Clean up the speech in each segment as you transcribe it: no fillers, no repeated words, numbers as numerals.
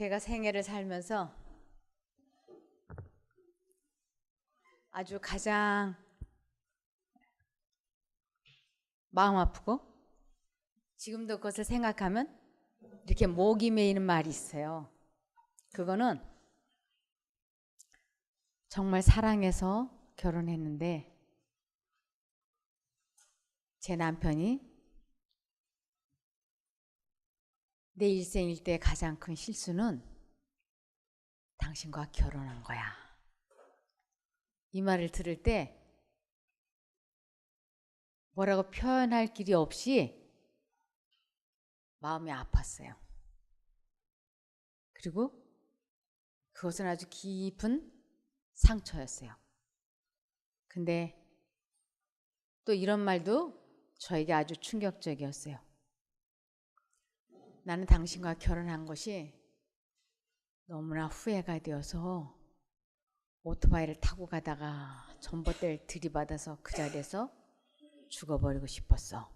제가 생애를 살면서 아주 가장 마음 아프고 지금도 그것을 생각하면 이렇게 목이 메이는 말이 있어요. 그거는 정말 사랑해서 결혼했는데 제 남편이 내 일생 일대 가장 큰 실수는 당신과 결혼한 거야. 이 말을 들을 때 뭐라고 표현할 길이 없이 마음이 아팠어요. 그리고 그것은 아주 깊은 상처였어요. 근데 또 이런 말도 저에게 아주 충격적이었어요. 나는 당신과 결혼한 것이 너무나 후회가 되어서 오토바이를 타고 가다가 전봇대를 들이받아서 그 자리에서 죽어버리고 싶었어.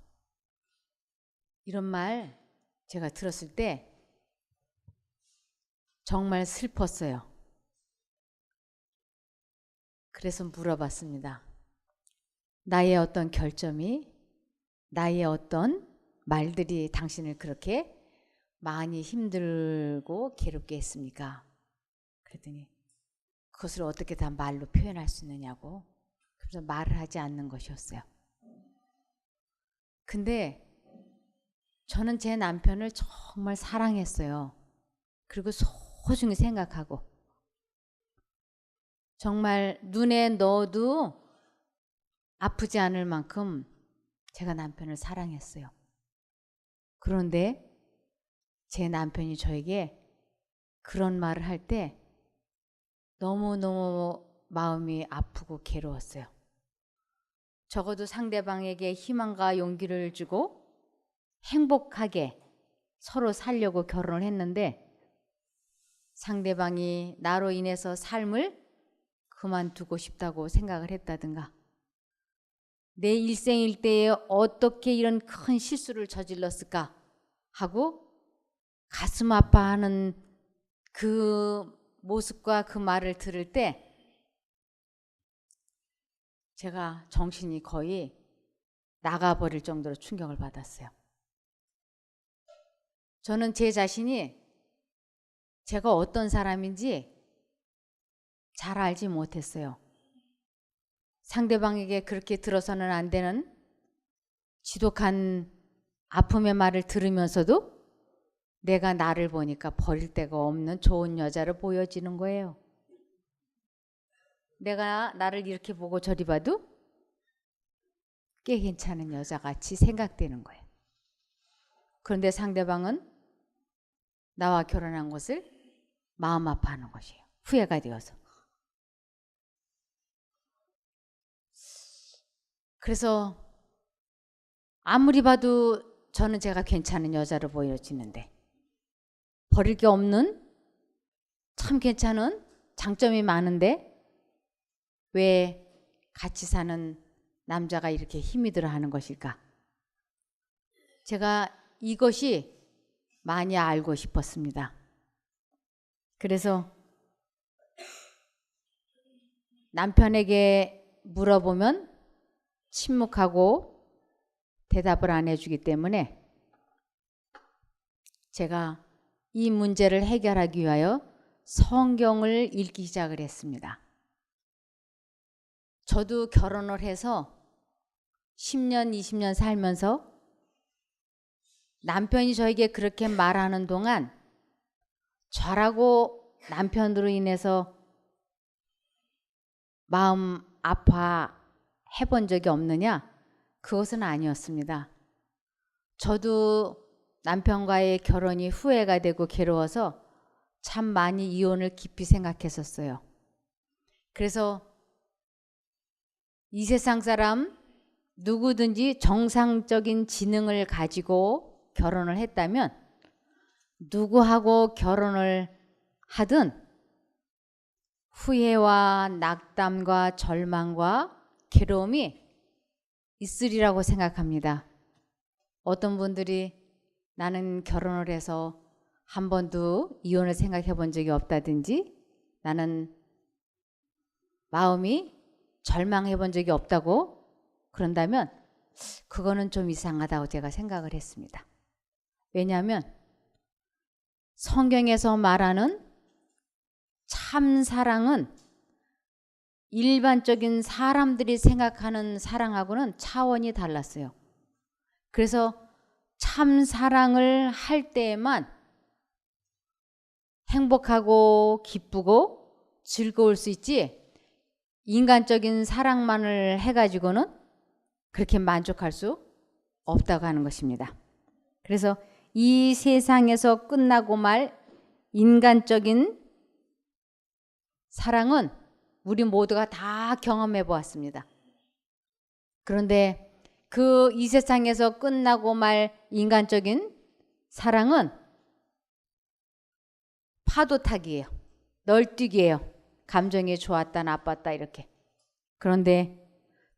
이런 말 제가 들었을 때 정말 슬펐어요. 그래서 물어봤습니다. 나의 어떤 결점이, 나의 어떤 말들이 당신을 그렇게 많이 힘들고 괴롭게 했습니까? 그랬더니 그것을 어떻게 다 말로 표현할 수 있느냐고. 그래서 말을 하지 않는 것이었어요. 근데 저는 제 남편을 정말 사랑했어요. 그리고 소중히 생각하고 정말 눈에 넣어도 아프지 않을 만큼 제가 남편을 사랑했어요. 그런데 제 남편이 저에게 그런 말을 할 때 너무너무 마음이 아프고 괴로웠어요. 적어도 상대방에게 희망과 용기를 주고 행복하게 서로 살려고 결혼을 했는데 상대방이 나로 인해서 삶을 그만두고 싶다고 생각을 했다든가 내 일생일대에 어떻게 이런 큰 실수를 저질렀을까 하고 가슴 아파하는 그 모습과 그 말을 들을 때 제가 정신이 거의 나가버릴 정도로 충격을 받았어요. 저는 제 자신이 제가 어떤 사람인지 잘 알지 못했어요. 상대방에게 그렇게 들어서는 안 되는 지독한 아픔의 말을 들으면서도 내가 나를 보니까 버릴 데가 없는 좋은 여자로 보여지는 거예요. 내가 나를 이렇게 보고 저리 봐도 꽤 괜찮은 여자같이 생각되는 거예요. 그런데 상대방은 나와 결혼한 것을 마음 아파하는 것이에요. 후회가 되어서. 그래서 아무리 봐도 저는 제가 괜찮은 여자로 보여지는데 버릴 게 없는 참 괜찮은 장점이 많은데 왜 같이 사는 남자가 이렇게 힘이 들어 하는 것일까? 제가 이것이 많이 알고 싶었습니다. 그래서 남편에게 물어보면 침묵하고 대답을 안 해주기 때문에 제가 이 문제를 해결하기 위하여 성경을 읽기 시작을 했습니다. 저도 결혼을 해서 10년, 20년 살면서 남편이 저에게 그렇게 말하는 동안 저라고 남편으로 인해서 마음 아파해본 적이 없느냐? 그것은 아니었습니다. 저도 남편과의 결혼이 후회가 되고 괴로워서 참 많이 이혼을 깊이 생각했었어요. 그래서 이 세상 사람 누구든지 정상적인 지능을 가지고 결혼을 했다면 누구하고 결혼을 하든 후회와 낙담과 절망과 괴로움이 있으리라고 생각합니다. 어떤 분들이 나는 결혼을 해서 한 번도 이혼을 생각해 본 적이 없다든지 나는 마음이 절망해 본 적이 없다고 그런다면 그거는 좀 이상하다고 제가 생각을 했습니다. 왜냐하면 성경에서 말하는 참 사랑은 일반적인 사람들이 생각하는 사랑하고는 차원이 달랐어요. 그래서 참 사랑을 할 때에만 행복하고 기쁘고 즐거울 수 있지 인간적인 사랑만을 해가지고는 그렇게 만족할 수 없다고 하는 것입니다. 그래서 이 세상에서 끝나고 말 인간적인 사랑은 우리 모두가 다 경험해 보았습니다. 그런데 그 이 세상에서 끝나고 말 인간적인 사랑은 파도 타기예요. 널뛰기예요. 감정이 좋았다 나빴다 이렇게. 그런데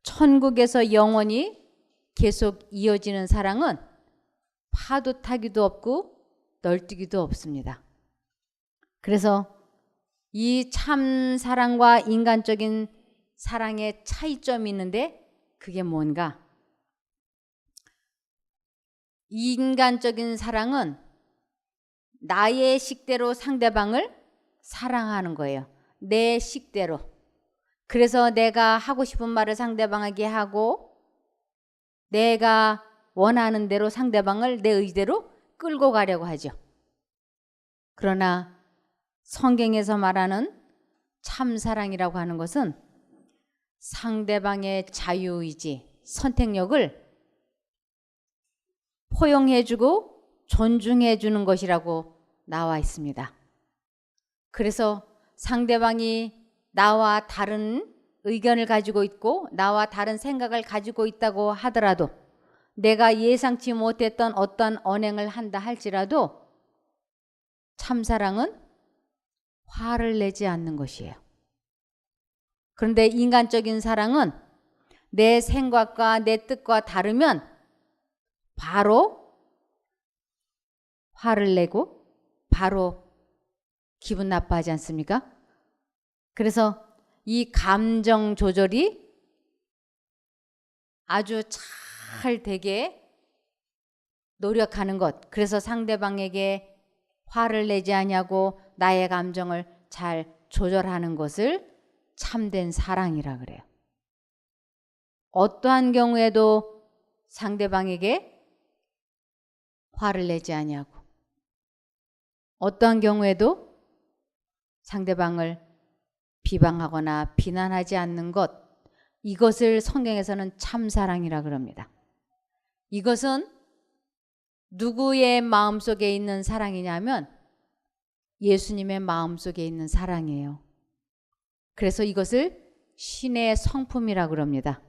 천국에서 영원히 계속 이어지는 사랑은 파도 타기도 없고 널뛰기도 없습니다. 그래서 이 참 사랑과 인간적인 사랑의 차이점이 있는데 그게 뭔가? 인간적인 사랑은 나의 식대로 상대방을 사랑하는 거예요. 내 식대로. 그래서 내가 하고 싶은 말을 상대방에게 하고 내가 원하는 대로 상대방을 내 의지대로 끌고 가려고 하죠. 그러나 성경에서 말하는 참사랑이라고 하는 것은 상대방의 자유의지, 선택력을 포용해주고 존중해주는 것이라고 나와 있습니다. 그래서 상대방이 나와 다른 의견을 가지고 있고 나와 다른 생각을 가지고 있다고 하더라도 내가 예상치 못했던 어떤 언행을 한다 할지라도 참사랑은 화를 내지 않는 것이에요. 그런데 인간적인 사랑은 내 생각과 내 뜻과 다르면 바로 화를 내고 바로 기분 나빠하지 않습니까? 그래서 이 감정 조절이 아주 잘 되게 노력하는 것. 그래서 상대방에게 화를 내지 않냐고 나의 감정을 잘 조절하는 것을 참된 사랑이라 그래요. 어떠한 경우에도 상대방에게 화를 내지 않냐고 어떠한 경우에도 상대방을 비방하거나 비난하지 않는 것 이것을 성경에서는 참사랑이라 그럽니다. 이것은 누구의 마음속에 있는 사랑이냐면 예수님의 마음속에 있는 사랑이에요. 그래서 이것을 신의 성품이라 그럽니다.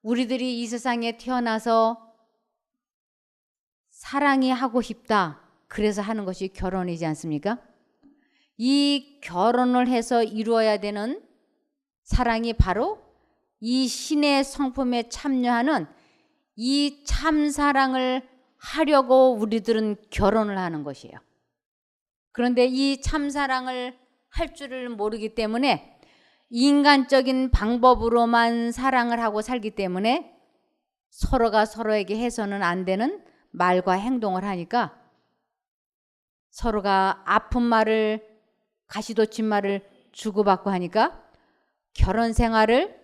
우리들이 이 세상에 태어나서 사랑이 하고 싶다. 그래서 하는 것이 결혼이지 않습니까? 이 결혼을 해서 이루어야 되는 사랑이 바로 이 신의 성품에 참여하는 이 참사랑을 하려고 우리들은 결혼을 하는 것이에요. 그런데 이 참사랑을 할 줄을 모르기 때문에 인간적인 방법으로만 사랑을 하고 살기 때문에 서로가 서로에게 해서는 안 되는 말과 행동을 하니까 서로가 아픈 말을 가시돋친 말을 주고받고 하니까 결혼 생활을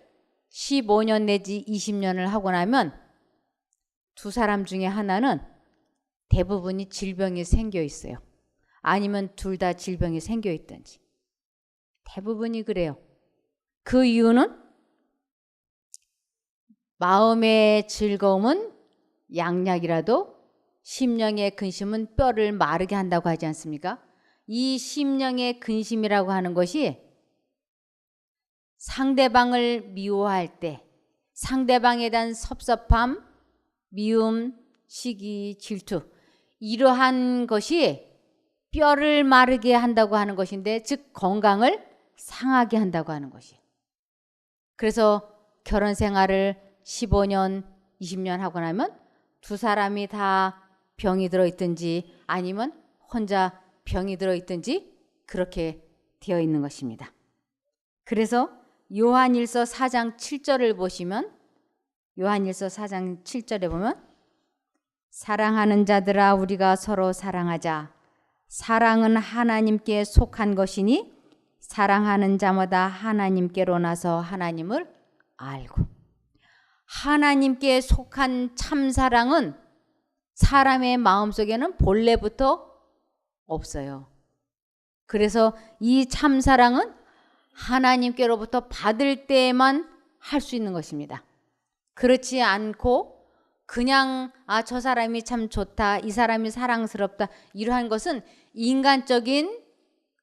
15년 내지 20년을 하고 나면 두 사람 중에 하나는 대부분이 질병이 생겨 있어요. 아니면 둘 다 질병이 생겨 있든지. 대부분이 그래요. 그 이유는 마음의 즐거움은 양약이라도 심령의 근심은 뼈를 마르게 한다고 하지 않습니까? 이 심령의 근심이라고 하는 것이 상대방을 미워할 때 상대방에 대한 섭섭함, 미움, 시기, 질투 이러한 것이 뼈를 마르게 한다고 하는 것인데 즉 건강을 상하게 한다고 하는 것이에요. 그래서 결혼 생활을 15년, 20년 하고 나면 두 사람이 다 병이 들어있든지 아니면 혼자 병이 들어있든지 그렇게 되어 있는 것입니다. 그래서 요한일서 4장 7절을 보시면 요한일서 4장 7절에 보면 사랑하는 자들아 우리가 서로 사랑하자. 사랑은 하나님께 속한 것이니 사랑하는 자마다 하나님께로 나서 하나님을 알고. 하나님께 속한 참사랑은 사람의 마음속에는 본래부터 없어요. 그래서 이 참사랑은 하나님께로부터 받을 때에만 할 수 있는 것입니다. 그렇지 않고 그냥 저 사람이 참 좋다, 이 사람이 사랑스럽다 이러한 것은 인간적인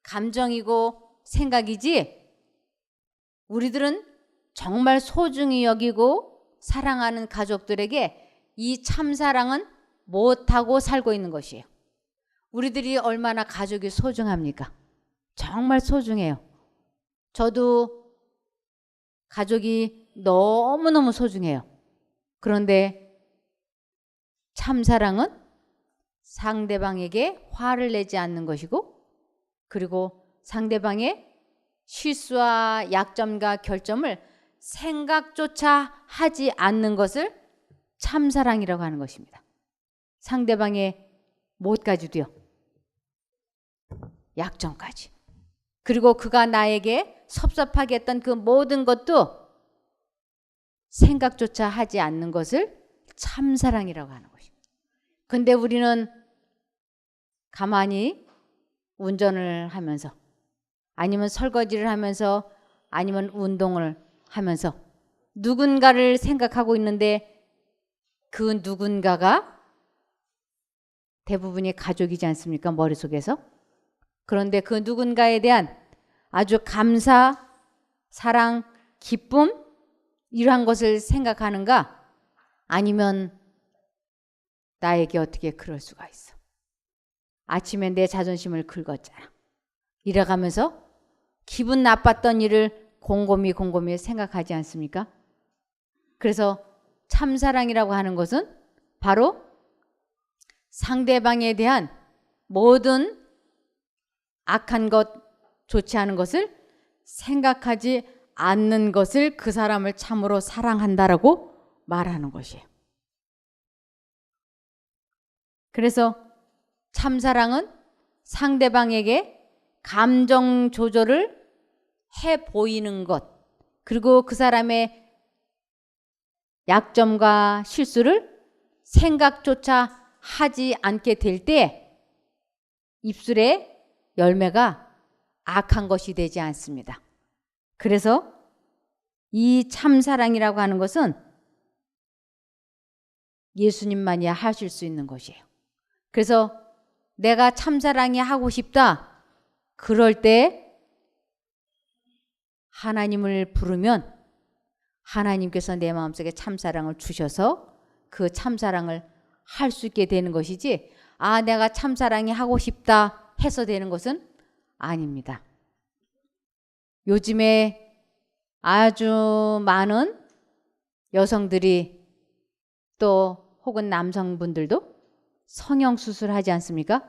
감정이고 생각이지 우리들은 정말 소중히 여기고 사랑하는 가족들에게 이 참사랑은 못하고 살고 있는 것이에요. 우리들이 얼마나 가족이 소중합니까? 정말 소중해요. 저도 가족이 너무너무 소중해요. 그런데 참사랑은 상대방에게 화를 내지 않는 것이고 그리고 상대방의 실수와 약점과 결점을 생각조차 하지 않는 것을 참사랑이라고 하는 것입니다. 상대방의 못까지도요. 약점까지. 그리고 그가 나에게 섭섭하게 했던 그 모든 것도 생각조차 하지 않는 것을 참사랑이라고 하는 것입니다. 근데 우리는 가만히 운전을 하면서 아니면 설거지를 하면서 아니면 운동을 하면서 누군가를 생각하고 있는데 그 누군가가 대부분이 가족이지 않습니까? 머릿속에서. 그런데 그 누군가에 대한 아주 감사, 사랑, 기쁨 이러한 것을 생각하는가? 아니면 나에게 어떻게 그럴 수가 있어? 아침에 내 자존심을 긁었잖아. 이래가면서 기분 나빴던 일을 곰곰이 생각하지 않습니까? 그래서 참사랑이라고 하는 것은 바로 상대방에 대한 모든 악한 것, 좋지 않은 것을 생각하지 않는 것을 그 사람을 참으로 사랑한다라고 말하는 것이에요. 그래서 참사랑은 상대방에게 감정 조절을 해 보이는 것, 그리고 그 사람의 약점과 실수를 생각조차 하지 않게 될 때 입술의 열매가 악한 것이 되지 않습니다. 그래서 이 참사랑이라고 하는 것은 예수님만이 하실 수 있는 것이에요. 그래서 내가 참사랑이 하고 싶다. 그럴 때 하나님을 부르면 하나님께서 내 마음속에 참사랑을 주셔서 그 참사랑을 할 수 있게 되는 것이지 내가 참사랑이 하고 싶다 해서 되는 것은 아닙니다. 요즘에 아주 많은 여성들이 또 혹은 남성분들도 성형수술 하지 않습니까?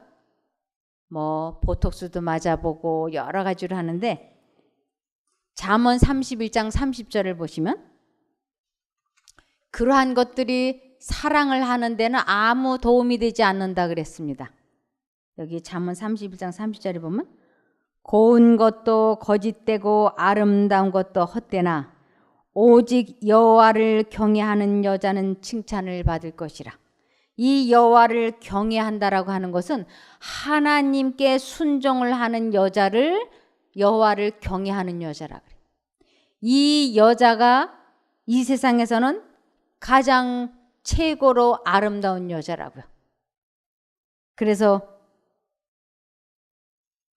뭐 보톡스도 맞아보고 여러 가지를 하는데 잠언 31장 30절을 보시면 그러한 것들이 사랑을 하는 데는 아무 도움이 되지 않는다 그랬습니다. 여기 잠언 31장 30절에 보면 고운 것도 거짓되고 아름다운 것도 헛되나 오직 여호와를 경외하는 여자는 칭찬을 받을 것이라. 이 여호와를 경외한다라고 하는 것은 하나님께 순종을 하는 여자를 여호와를 경외하는 여자라 그래요. 이 여자가 이 세상에서는 가장 최고로 아름다운 여자라고요. 그래서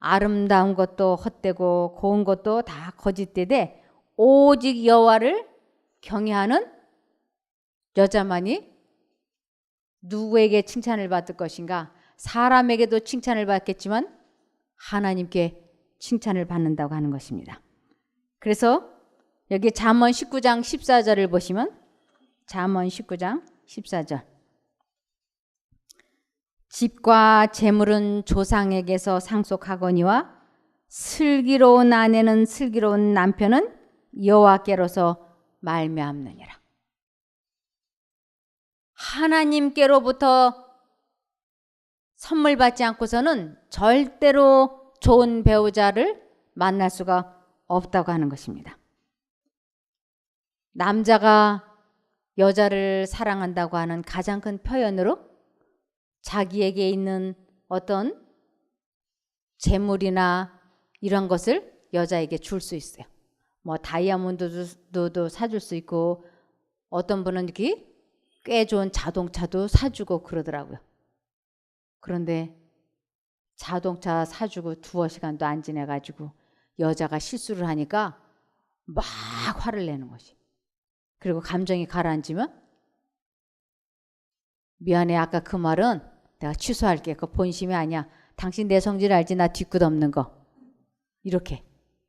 아름다운 것도 헛되고 고운 것도 다 거짓되되 오직 여호와를 경외하는 여자만이 누구에게 칭찬을 받을 것인가? 사람에게도 칭찬을 받겠지만 하나님께 칭찬을 받는다고 하는 것입니다. 그래서 여기 잠언 19장 14절을 보시면 잠언 19장 14절 집과 재물은 조상에게서 상속하거니와 슬기로운 아내는 슬기로운 남편은 여호와께로서 말미암느니라. 하나님께로부터 선물 받지 않고서는 절대로 좋은 배우자를 만날 수가 없다고 하는 것입니다. 남자가 여자를 사랑한다고 하는 가장 큰 표현으로 자기에게 있는 어떤 재물이나 이런 것을 여자에게 줄 수 있어요. 뭐 다이아몬드도 사줄 수 있고 어떤 분은 이렇게 꽤 좋은 자동차도 사주고 그러더라고요. 그런데 자동차 사주고 두어 시간도 안 지내가지고 여자가 실수를 하니까 막 화를 내는 것이. 그리고 감정이 가라앉으면 미안해, 아까 그 말은 내가 취소할게. 그거 본심이 아니야. 당신 내 성질 알지? 나 뒤끝 없는 거. 이렇게.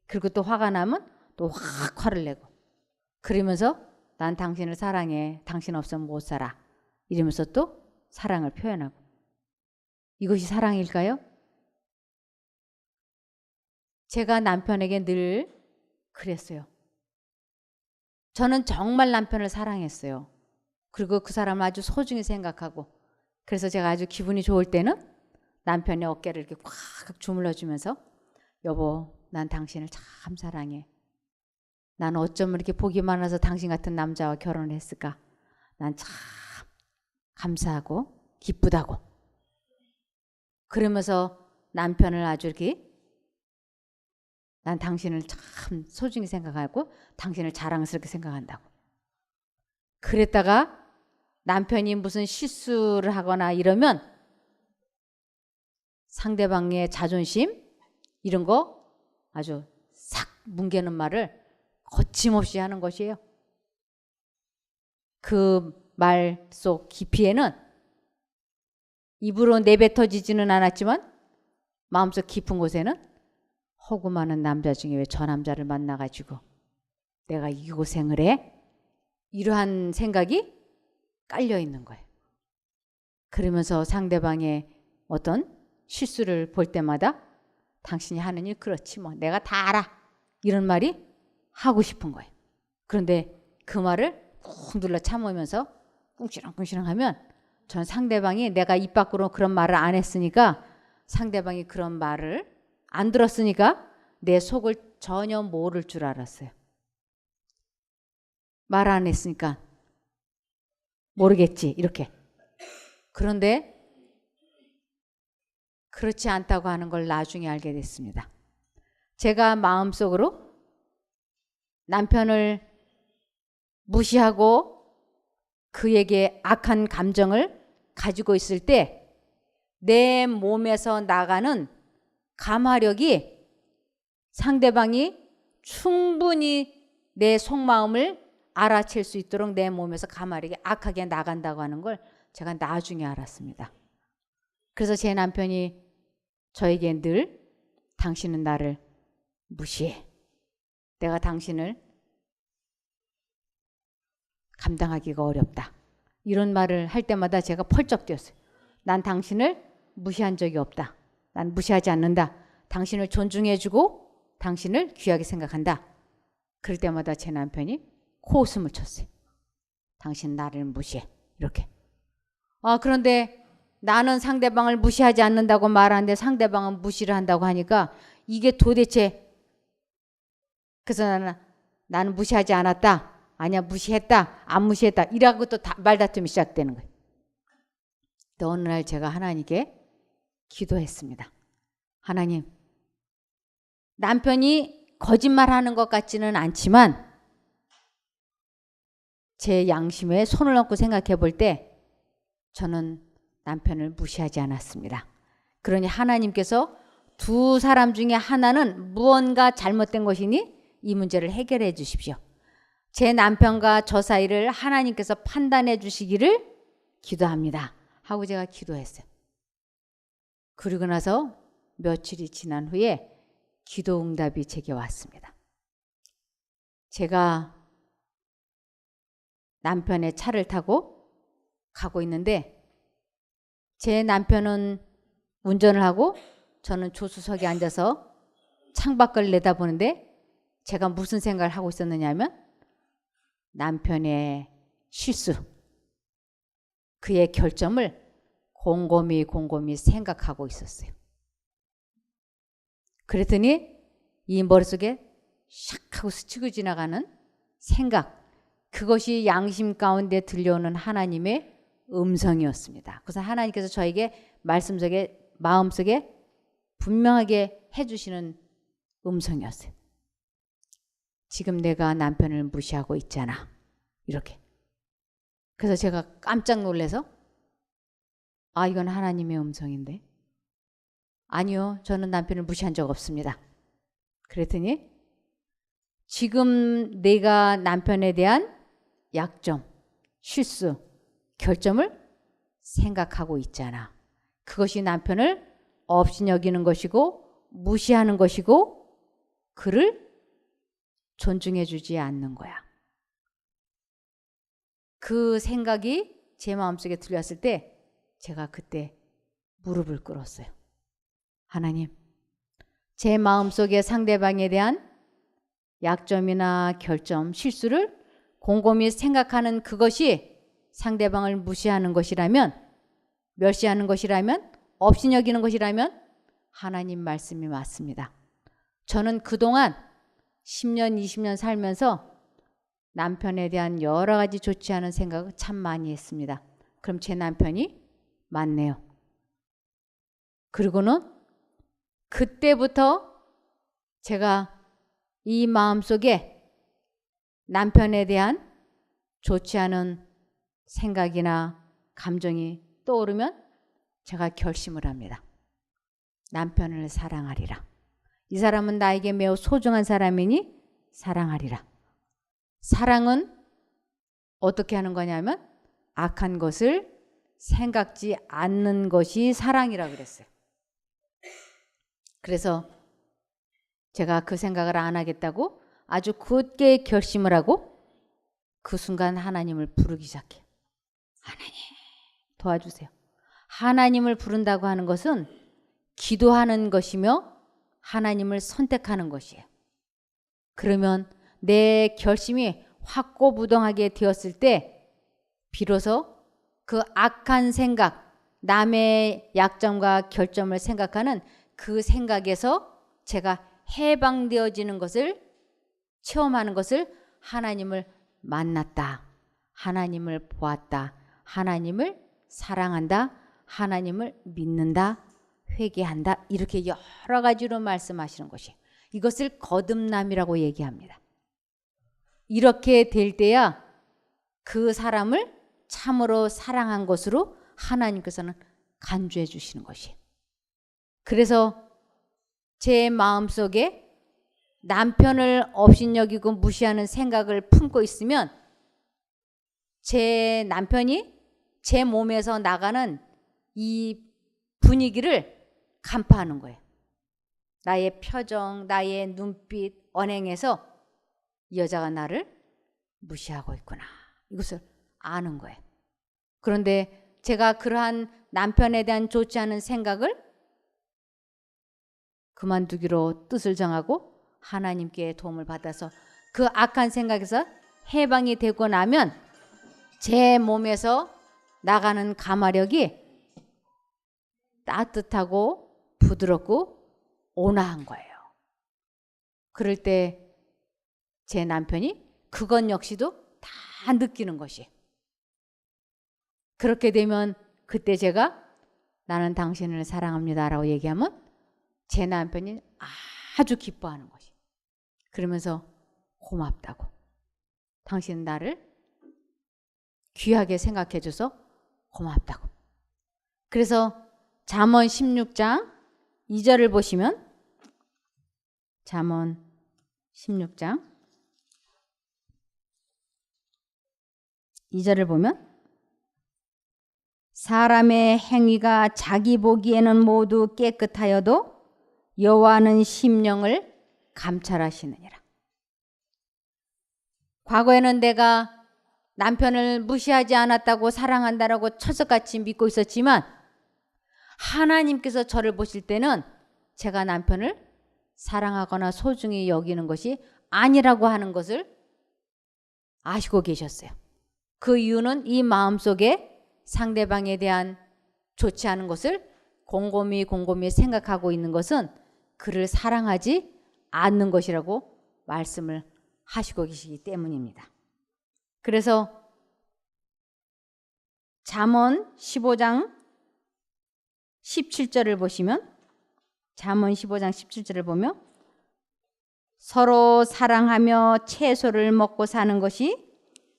그리고 또 화가 나면 또 확 화를 내고. 그러면서 난 당신을 사랑해. 당신 없으면 못 살아. 이러면서 또 사랑을 표현하고. 이것이 사랑일까요? 제가 남편에게 늘 그랬어요. 저는 정말 남편을 사랑했어요. 그리고 그 사람을 아주 소중히 생각하고, 그래서 제가 아주 기분이 좋을 때는 남편의 어깨를 이렇게 꽉 주물러주면서 여보, 난 당신을 참 사랑해. 난 어쩜 이렇게 복이 많아서 당신 같은 남자와 결혼을 했을까. 난 참 감사하고 기쁘다고. 그러면서 남편을 아주 이렇게 난 당신을 참 소중히 생각하고 당신을 자랑스럽게 생각한다고. 그랬다가 남편이 무슨 실수를 하거나 이러면 상대방의 자존심 이런 거 아주 싹 뭉개는 말을 거침없이 하는 것이에요. 그 말 속 깊이에는 입으로 내뱉어지지는 않았지만 마음속 깊은 곳에는 허구 많은 남자 중에 왜 저 남자를 만나가지고 내가 이 고생을 해? 이러한 생각이 깔려 있는 거예요. 그러면서 상대방의 어떤 실수를 볼 때마다 당신이 하는 일 그렇지 뭐 내가 다 알아. 이런 말이 하고 싶은 거예요. 그런데 그 말을 꾹 눌러 참으면서 꿍시렁꿍시렁 하면 전 상대방이 내가 입 밖으로 그런 말을 안 했으니까 상대방이 그런 말을 안 들었으니까 내 속을 전혀 모를 줄 알았어요. 말 안 했으니까 모르겠지 이렇게. 그런데 그렇지 않다고 하는 걸 나중에 알게 됐습니다. 제가 마음속으로 남편을 무시하고 그에게 악한 감정을 가지고 있을 때 내 몸에서 나가는 감화력이 상대방이 충분히 내 속마음을 알아챌 수 있도록 내 몸에서 감화력이 악하게 나간다고 하는 걸 제가 나중에 알았습니다. 그래서 제 남편이 저에게 늘 당신은 나를 무시해. 내가 당신을 감당하기가 어렵다. 이런 말을 할 때마다 제가 펄쩍 뛰었어요. 난 당신을 무시한 적이 없다. 난 무시하지 않는다. 당신을 존중해주고 당신을 귀하게 생각한다. 그럴 때마다 제 남편이 코웃음을 쳤어요. 당신 나를 무시해. 이렇게. 그런데 나는 상대방을 무시하지 않는다고 말하는데 상대방은 무시를 한다고 하니까 이게 도대체 그래서 나는 무시하지 않았다. 아니야 무시했다. 안 무시했다. 이라고 또 말다툼이 시작되는 거예요. 또 어느 날 제가 하나님께 기도했습니다. 하나님, 남편이 거짓말하는 것 같지는 않지만 제 양심에 손을 얹고 생각해 볼 때 저는 남편을 무시하지 않았습니다. 그러니 하나님께서 두 사람 중에 하나는 무언가 잘못된 것이니 이 문제를 해결해 주십시오. 제 남편과 저 사이를 하나님께서 판단해 주시기를 기도합니다. 하고 제가 기도했어요. 그리고 나서 며칠이 지난 후에 기도 응답이 제게 왔습니다. 제가 남편의 차를 타고 가고 있는데 제 남편은 운전을 하고 저는 조수석에 앉아서 창밖을 내다보는데 제가 무슨 생각을 하고 있었느냐면 남편의 실수, 그의 결점을 곰곰이 생각하고 있었어요. 그랬더니 이 머릿속에 샥 하고 스치고 지나가는 생각, 그것이 양심 가운데 들려오는 하나님의 음성이었습니다. 그래서 하나님께서 저에게 마음속에 분명하게 해주시는 음성이었어요. 지금 내가 남편을 무시하고 있잖아. 이렇게. 그래서 제가 깜짝 놀라서 이건 하나님의 음성인데. 아니요, 저는 남편을 무시한 적 없습니다. 그랬더니 지금 내가 남편에 대한 약점, 실수, 결점을 생각하고 있잖아. 그것이 남편을 업신여기는 것이고 무시하는 것이고 그를 존중해 주지 않는 거야. 그 생각이 제 마음속에 들렸을 때 제가 그때 무릎을 꿇었어요. 하나님, 제 마음속에 상대방에 대한 약점이나 결점, 실수를 곰곰이 생각하는 그것이 상대방을 무시하는 것이라면, 멸시하는 것이라면, 업신여기는 것이라면 하나님 말씀이 맞습니다. 저는 그동안 10년, 20년 살면서 남편에 대한 여러 가지 좋지 않은 생각을 참 많이 했습니다. 그럼 제 남편이 맞네요. 그리고는 그때부터 제가 이 마음속에 남편에 대한 좋지 않은 생각이나 감정이 떠오르면 제가 결심을 합니다. 남편을 사랑하리라. 이 사람은 나에게 매우 소중한 사람이니 사랑하리라. 사랑은 어떻게 하는 거냐면 악한 것을 생각지 않는 것이 사랑이라 그랬어요. 그래서 제가 그 생각을 안 하겠다고 아주 굳게 결심을 하고 그 순간 하나님을 부르기 시작해요. 하나님 도와주세요. 하나님을 부른다고 하는 것은 기도하는 것이며 하나님을 선택하는 것이에요. 그러면 내 결심이 확고부동하게 되었을 때 비로소 그 악한 생각, 남의 약점과 결점을 생각하는 그 생각에서 제가 해방되어지는 것을 체험하는 것을 하나님을 만났다, 하나님을 보았다, 하나님을 사랑한다, 하나님을 믿는다, 회개한다, 이렇게 여러 가지로 말씀하시는 것이 이것을 거듭남이라고 얘기합니다. 이렇게 될 때야 그 사람을 참으로 사랑한 것으로 하나님께서는 간주해 주시는 것이에요. 그래서 제 마음속에 남편을 업신여기고 무시하는 생각을 품고 있으면 제 남편이 제 몸에서 나가는 이 분위기를 간파하는 거예요. 나의 표정, 나의 눈빛, 언행에서 이 여자가 나를 무시하고 있구나. 이것을 아는 거예요. 그런데 제가 그러한 남편에 대한 좋지 않은 생각을 그만두기로 뜻을 정하고 하나님께 도움을 받아서 그 악한 생각에서 해방이 되고 나면 제 몸에서 나가는 가마력이 따뜻하고 부드럽고 온화한 거예요. 그럴 때 제 남편이 그것 역시도 다 느끼는 것이. 그렇게 되면 그때 제가 나는 당신을 사랑합니다라고 얘기하면 제 남편이 아주 기뻐하는 것이. 그러면서 고맙다고. 당신 나를 귀하게 생각해줘서 고맙다고. 그래서 잠언 16장 2절을 보시면 잠언 16장 2절을 보면 사람의 행위가 자기 보기에는 모두 깨끗하여도 여호와는 심령을 감찰하시느니라. 과거에는 내가 남편을 무시하지 않았다고 사랑한다라고 철석같이 믿고 있었지만 하나님께서 저를 보실 때는 제가 남편을 사랑하거나 소중히 여기는 것이 아니라고 하는 것을 아시고 계셨어요. 그 이유는 이 마음속에 상대방에 대한 좋지 않은 것을 곰곰이 생각하고 있는 것은 그를 사랑하지 않는 것이라고 말씀을 하시고 계시기 때문입니다. 그래서 잠언 15장 17절을 보시면, 잠언 15장 17절을 보면 서로 사랑하며 채소를 먹고 사는 것이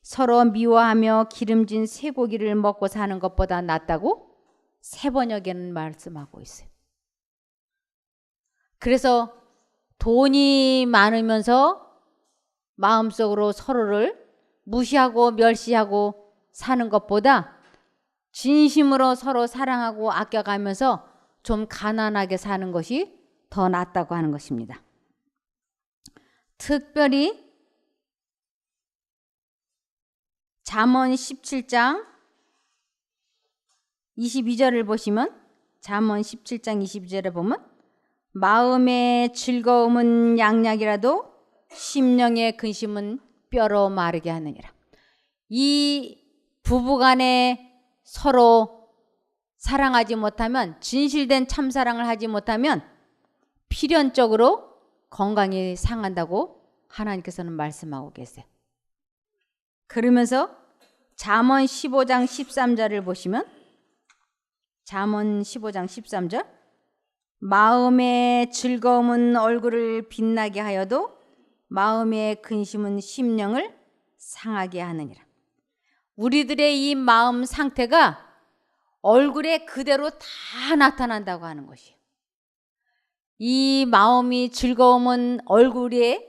서로 미워하며 기름진 쇠고기를 먹고 사는 것보다 낫다고 새번역에는 말씀하고 있어요. 그래서 돈이 많으면서 마음속으로 서로를 무시하고 멸시하고 사는 것보다 진심으로 서로 사랑하고 아껴가면서 좀 가난하게 사는 것이 더 낫다고 하는 것입니다. 특별히 잠언 17장 22절을 보시면, 잠언 17장 22절에 보면 마음의 즐거움은 양약이라도 심령의 근심은 뼈로 마르게 하느니라. 이 부부간에 서로 사랑하지 못하면, 진실된 참사랑을 하지 못하면 필연적으로 건강이 상한다고 하나님께서는 말씀하고 계세요. 그러면서 잠언 15장 13절을 보시면, 잠언 15장 13절, 마음의 즐거움은 얼굴을 빛나게 하여도 마음의 근심은 심령을 상하게 하느니라. 우리들의 이 마음 상태가 얼굴에 그대로 다 나타난다고 하는 것이에요. 이 마음이 즐거움은 얼굴에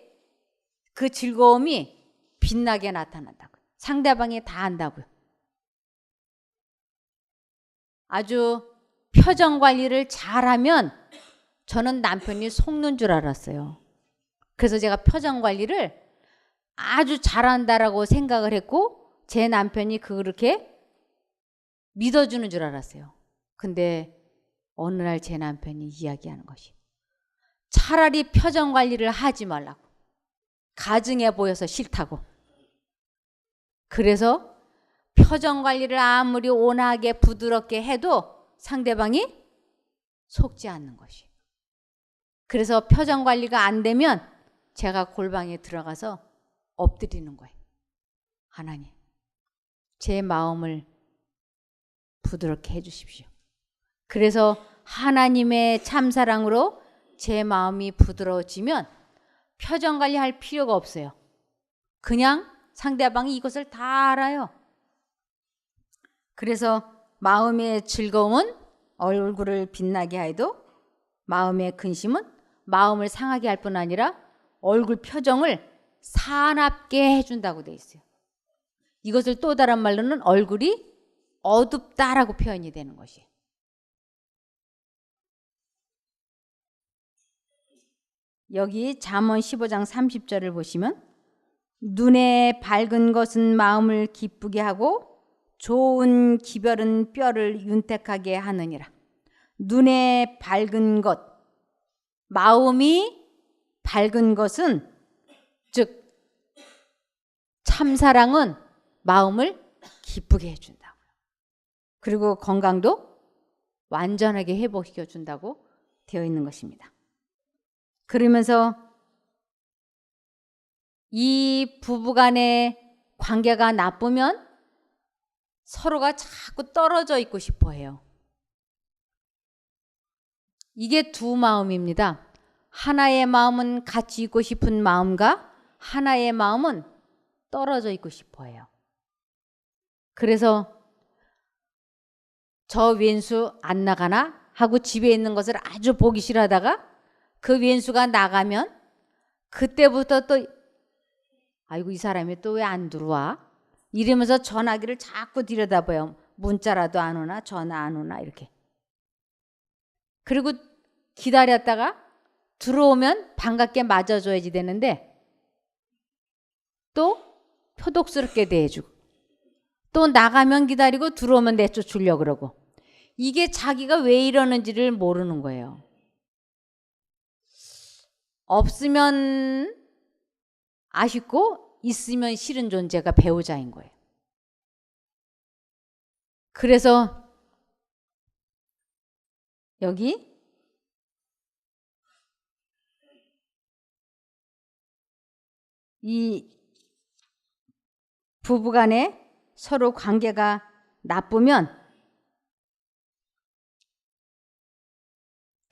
그 즐거움이 빛나게 나타난다고. 상대방이 다 안다고요. 아주 표정 관리를 잘하면 저는 남편이 속는 줄 알았어요. 그래서 제가 표정 관리를 아주 잘한다라고 생각을 했고 제 남편이 그렇게 믿어주는 줄 알았어요. 근데 어느 날 제 남편이 이야기하는 것이, 차라리 표정 관리를 하지 말라고. 가증해 보여서 싫다고. 그래서 표정 관리를 아무리 온화하게 부드럽게 해도 상대방이 속지 않는 것이. 그래서 표정 관리가 안 되면 제가 골방에 들어가서 엎드리는 거예요. 하나님, 제 마음을 부드럽게 해주십시오. 그래서 하나님의 참사랑으로 제 마음이 부드러워지면 표정 관리할 필요가 없어요. 그냥 상대방이 이것을 다 알아요. 그래서 마음의 즐거움은 얼굴을 빛나게 하여도 마음의 근심은 마음을 상하게 할 뿐 아니라 얼굴 표정을 사납게 해준다고 돼 있어요. 이것을 또 다른 말로는 얼굴이 어둡다라고 표현이 되는 것이에요. 여기 잠언 15장 30절을 보시면, 눈에 밝은 것은 마음을 기쁘게 하고 좋은 기별은 뼈를 윤택하게 하느니라. 눈에 밝은 것, 마음이 밝은 것은, 즉 참사랑은 마음을 기쁘게 해준다고요. 그리고 건강도 완전하게 회복시켜준다고 되어 있는 것입니다. 그러면서 이 부부간의 관계가 나쁘면 서로가 자꾸 떨어져 있고 싶어 해요. 이게 두 마음입니다. 하나의 마음은 같이 있고 싶은 마음과 하나의 마음은 떨어져 있고 싶어 해요. 그래서 저 왼수 안 나가나 하고 집에 있는 것을 아주 보기 싫어하다가 그 왼수가 나가면 그때부터 또 아이고 이 사람이 또 왜 안 들어와? 이러면서 전화기를 자꾸 들여다봐요. 문자라도 안 오나 전화 안 오나 이렇게. 그리고 기다렸다가 들어오면 반갑게 맞아줘야지 되는데 또 표독스럽게 대해주고 또 나가면 기다리고 들어오면 내쫓으려고 그러고, 이게 자기가 왜 이러는지를 모르는 거예요. 없으면 아쉽고 있으면 싫은 존재가 배우자인 거예요. 그래서 여기 이 부부간에 서로 관계가 나쁘면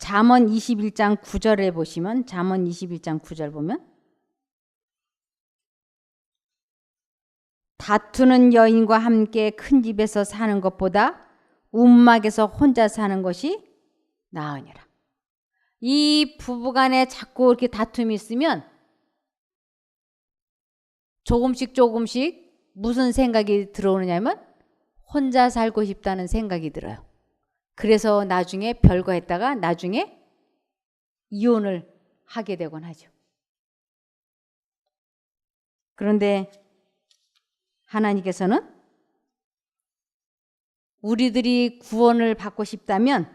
잠언 21장 9절에 보시면 잠언 21장 9절 보면 다투는 여인과 함께 큰 집에서 사는 것보다 움막에서 혼자 사는 것이 나으니라. 이 부부간에 자꾸 이렇게 다툼이 있으면 조금씩 무슨 생각이 들어오느냐면 혼자 살고 싶다는 생각이 들어요. 그래서 나중에 별거했다가 나중에 이혼을 하게 되곤 하죠. 그런데 하나님께서는 우리들이 구원을 받고 싶다면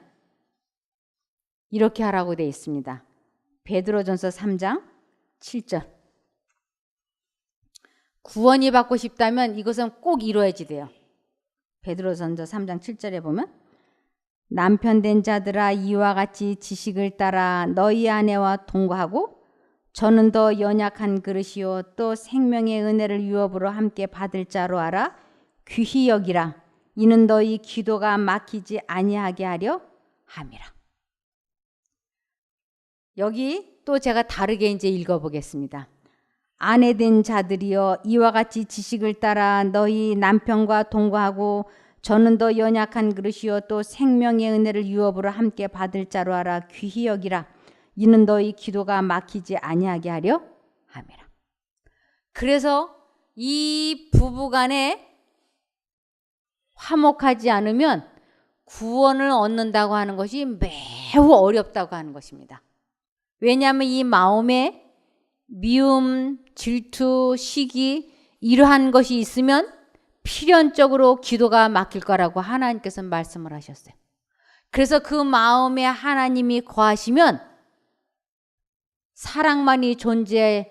이렇게 하라고 되어 있습니다. 베드로전서 3장 7절. 구원이 받고 싶다면 이것은 꼭 이루어야지 돼요. 베드로전서 3장 7절에 보면 남편 된 자들아 이와 같이 지식을 따라 너희 아내와 동거하고 저는 더 연약한 그릇이요 또 생명의 은혜를 유업으로 함께 받을 자로 알아 귀히 여기라. 이는 너희 기도가 막히지 아니하게 하려 함이라. 여기 또 제가 다르게 이제 읽어보겠습니다. 아내 된 자들이여 이와 같이 지식을 따라 너희 남편과 동거하고 저는 더 연약한 그릇이요 또 생명의 은혜를 유업으로 함께 받을 자로 알아 귀히 여기라. 이는 너희 기도가 막히지 아니하게 하려 함이라. 그래서 이 부부간에 화목하지 않으면 구원을 얻는다고 하는 것이 매우 어렵다고 하는 것입니다. 왜냐하면 이 마음에 미움, 질투, 시기 이러한 것이 있으면 필연적으로 기도가 막힐 거라고 하나님께서 말씀을 하셨어요. 그래서 그 마음에 하나님이 거하시면 사랑만이 존재하기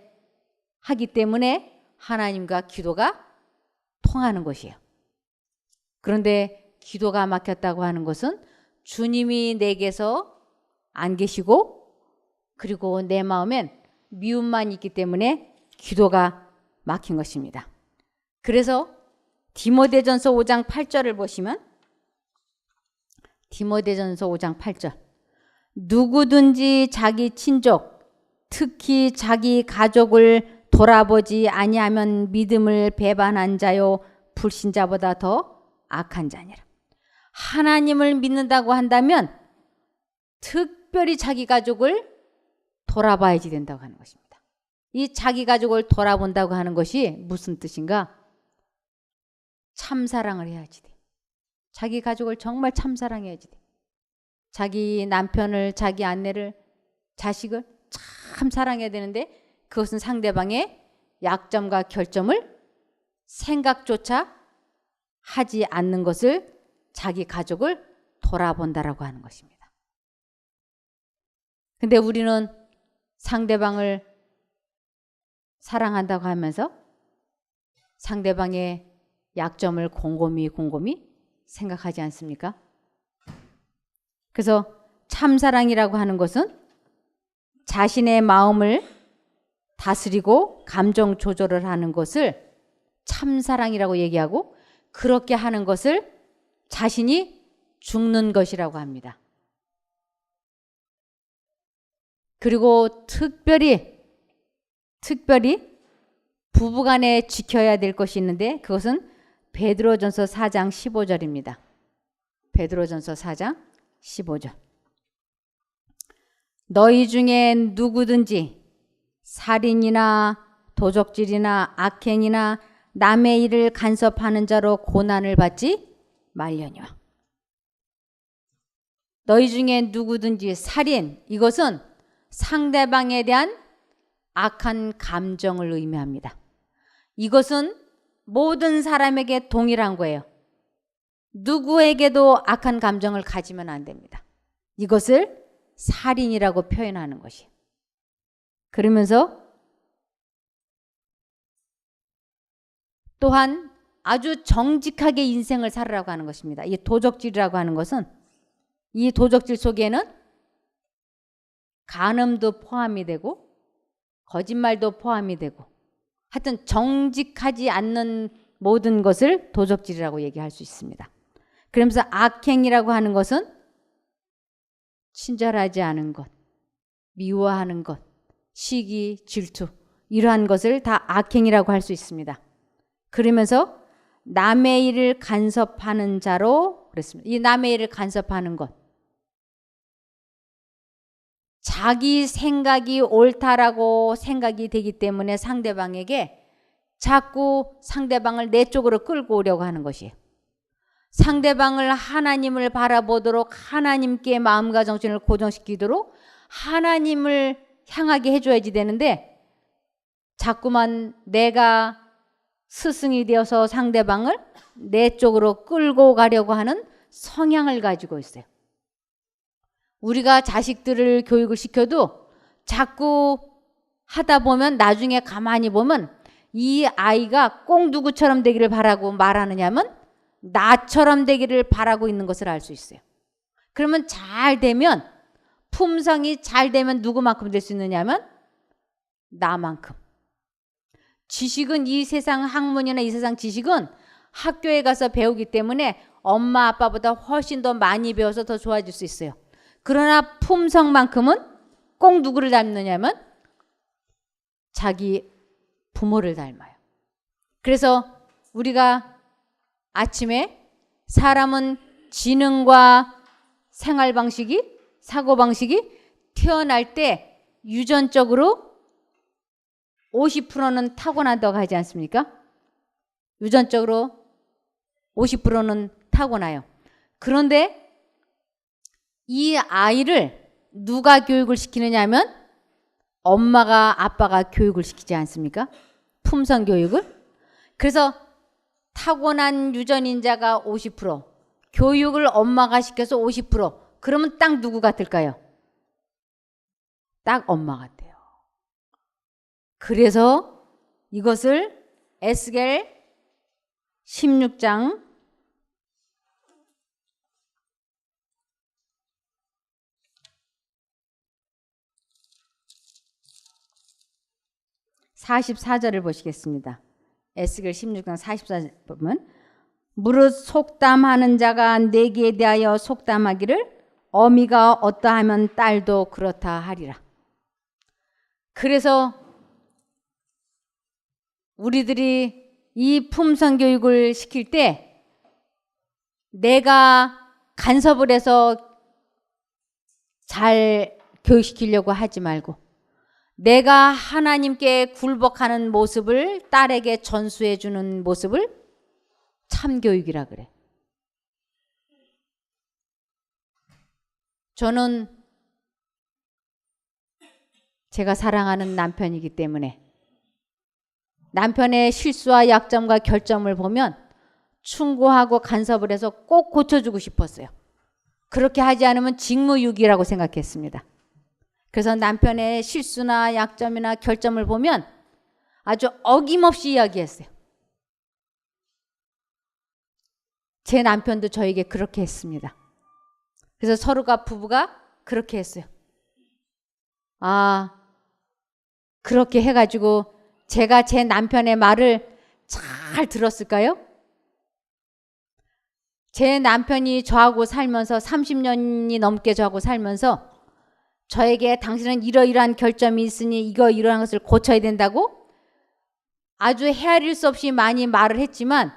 때문에 하나님과 기도가 통하는 것이에요. 그런데 기도가 막혔다고 하는 것은 주님이 내게서 안 계시고 그리고 내 마음엔 미움만 있기 때문에 기도가 막힌 것입니다. 그래서 디모데전서 5장 8절을 보시면 디모데전서 5장 8절 누구든지 자기 친족 특히 자기 가족을 돌아보지 아니하면 믿음을 배반한 자요 불신자보다 더 악한 자니라. 하나님을 믿는다고 한다면 특별히 자기 가족을 돌아봐야지 된다고 하는 것입니다. 이 자기 가족을 돌아본다고 하는 것이 무슨 뜻인가? 참사랑을 해야지 돼. 자기 가족을 정말 참사랑해야지 돼. 자기 남편을, 자기 아내를, 자식을 참 사랑해야 되는데 그것은 상대방의 약점과 결점을 생각조차 하지 않는 것을 자기 가족을 돌아본다라고 하는 것입니다. 근데 우리는 상대방을 사랑한다고 하면서 상대방의 약점을 곰곰이 생각하지 않습니까? 그래서 참사랑이라고 하는 것은 자신의 마음을 다스리고 감정 조절을 하는 것을 참사랑이라고 얘기하고 그렇게 하는 것을 자신이 죽는 것이라고 합니다. 그리고 특별히 부부간에 지켜야 될 것이 있는데 그것은 베드로전서 4장 15절입니다. 베드로전서 4장 15절. 너희 중에 누구든지 살인이나 도적질이나 악행이나 남의 일을 간섭하는 자로 고난을 받지 말려니와. 너희 중에 누구든지 살인, 이것은 상대방에 대한 악한 감정을 의미합니다. 이것은 모든 사람에게 동일한 거예요. 누구에게도 악한 감정을 가지면 안 됩니다. 이것을 살인이라고 표현하는 것이. 그러면서 또한 아주 정직하게 인생을 살으라고 하는 것입니다. 이 도적질이라고 하는 것은, 이 도적질 속에는 간음도 포함이 되고 거짓말도 포함이 되고, 하여튼 정직하지 않는 모든 것을 도적질이라고 얘기할 수 있습니다. 그러면서 악행이라고 하는 것은 친절하지 않은 것, 미워하는 것, 시기, 질투, 이러한 것을 다 악행이라고 할 수 있습니다. 그러면서 남의 일을 간섭하는 자로 그랬습니다. 이 남의 일을 간섭하는 것, 자기 생각이 옳다라고 생각이 되기 때문에 상대방에게 자꾸 상대방을 내 쪽으로 끌고 오려고 하는 것이에요. 상대방을 하나님을 바라보도록, 하나님께 마음과 정신을 고정시키도록 하나님을 향하게 해줘야지 되는데, 자꾸만 내가 스승이 되어서 상대방을 내 쪽으로 끌고 가려고 하는 성향을 가지고 있어요. 우리가 자식들을 교육을 시켜도 자꾸 하다 보면 나중에 가만히 보면 이 아이가 꼭 누구처럼 되기를 바라고 말하느냐면 나처럼 되기를 바라고 있는 것을 알 수 있어요. 그러면 잘 되면, 품성이 잘 되면 누구만큼 될 수 있느냐면 나만큼. 지식은, 이 세상 학문이나 이 세상 지식은 학교에 가서 배우기 때문에 엄마 아빠보다 훨씬 더 많이 배워서 더 좋아질 수 있어요. 그러나 품성만큼은 꼭 누구를 닮느냐면 자기 부모를 닮아요. 그래서 우리가 아침에 사람은 지능과 생활 방식이, 사고 방식이 태어날 때 유전적으로 50%는 타고난다고 하지 않습니까? 유전적으로 50%는 타고나요. 그런데 이 아이를 누가 교육을 시키느냐면 엄마가, 아빠가 교육을 시키지 않습니까? 품성 교육을. 그래서 타고난 유전인자가 50%, 교육을 엄마가 시켜서 50%, 그러면 딱 누구 같을까요? 딱 엄마 같아요. 그래서 이것을 에스겔 16장 44절을 보시겠습니다. 에스겔 16장 44절 보면, 무릇 속담하는 자가 내게 대하여 속담하기를 어미가 어떠하면 딸도 그렇다 하리라. 그래서 우리들이 이 품성 교육을 시킬 때 내가 간섭을 해서 잘 교육시키려고 하지 말고, 내가 하나님께 굴복하는 모습을 딸에게 전수해 주는 모습을 참교육이라 그래. 저는 제가 사랑하는 남편이기 때문에 남편의 실수와 약점과 결점을 보면 충고하고 간섭을 해서 꼭 고쳐주고 싶었어요. 그렇게 하지 않으면 직무유기라고 생각했습니다. 그래서 남편의 실수나 약점이나 결점을 보면 아주 어김없이 이야기했어요. 제 남편도 저에게 그렇게 했습니다. 그래서 서로가, 부부가 그렇게 했어요. 아, 그렇게 해가지고 제가 제 남편의 말을 잘 들었을까요? 제 남편이 저하고 살면서 30년이 넘게 저하고 살면서 저에게 당신은 이러이러한 결점이 있으니 이러한 것을 고쳐야 된다고 아주 헤아릴 수 없이 많이 말을 했지만,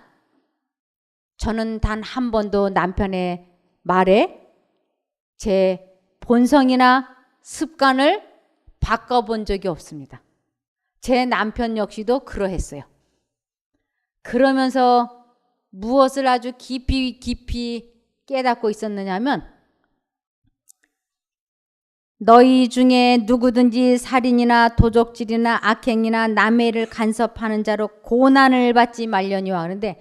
저는 단 한 번도 남편의 말에 제 본성이나 습관을 바꿔본 적이 없습니다. 제 남편 역시도 그러했어요. 그러면서 무엇을 아주 깊이 깨닫고 있었느냐면, 너희 중에 누구든지 살인이나 도적질이나 악행이나 남의 일을 간섭하는 자로 고난을 받지 말려니와. 그런데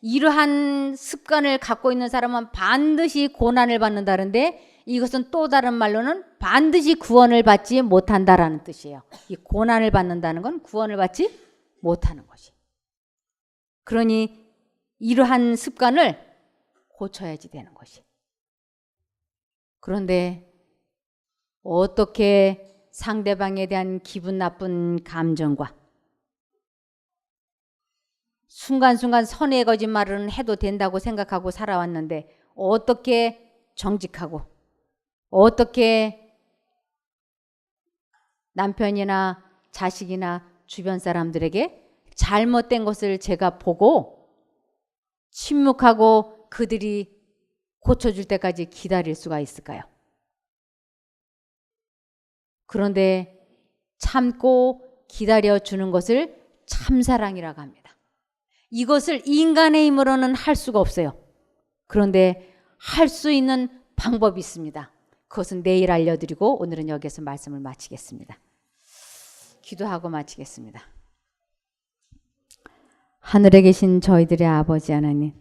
이러한 습관을 갖고 있는 사람은 반드시 고난을 받는다는데 이것은 또 다른 말로는 반드시 구원을 받지 못한다라는 뜻이에요. 이 고난을 받는다는 건 구원을 받지 못하는 것이. 그러니 이러한 습관을 고쳐야지 되는 것이. 그런데 어떻게 상대방에 대한 기분 나쁜 감정과 순간순간 선의 거짓말은 해도 된다고 생각하고 살아왔는데 어떻게 정직하고 어떻게 남편이나 자식이나 주변 사람들에게 잘못된 것을 제가 보고 침묵하고 그들이 고쳐줄 때까지 기다릴 수가 있을까요? 그런데 참고 기다려주는 것을 참사랑이라고 합니다. 이것을 인간의 힘으로는 할 수가 없어요. 그런데 할 수 있는 방법이 있습니다. 그것은 내일 알려드리고 오늘은 여기서 말씀을 마치겠습니다. 기도하고 마치겠습니다. 하늘에 계신 저희들의 아버지 하나님,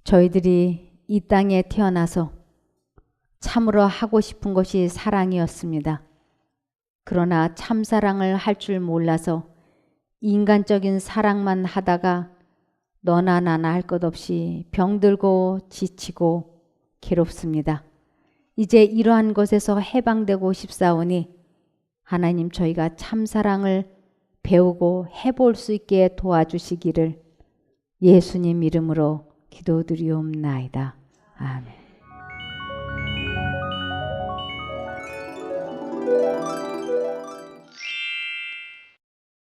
저희들이 이 땅에 태어나서 참으로 하고 싶은 것이 사랑이었습니다. 그러나 참사랑을 할 줄 몰라서 인간적인 사랑만 하다가 너나 나나 할 것 없이 병들고 지치고 괴롭습니다. 이제 이러한 것에서 해방되고 싶사오니 하나님 저희가 참사랑을 배우고 해볼 수 있게 도와주시기를 예수님 이름으로 기도드리옵나이다. 아멘.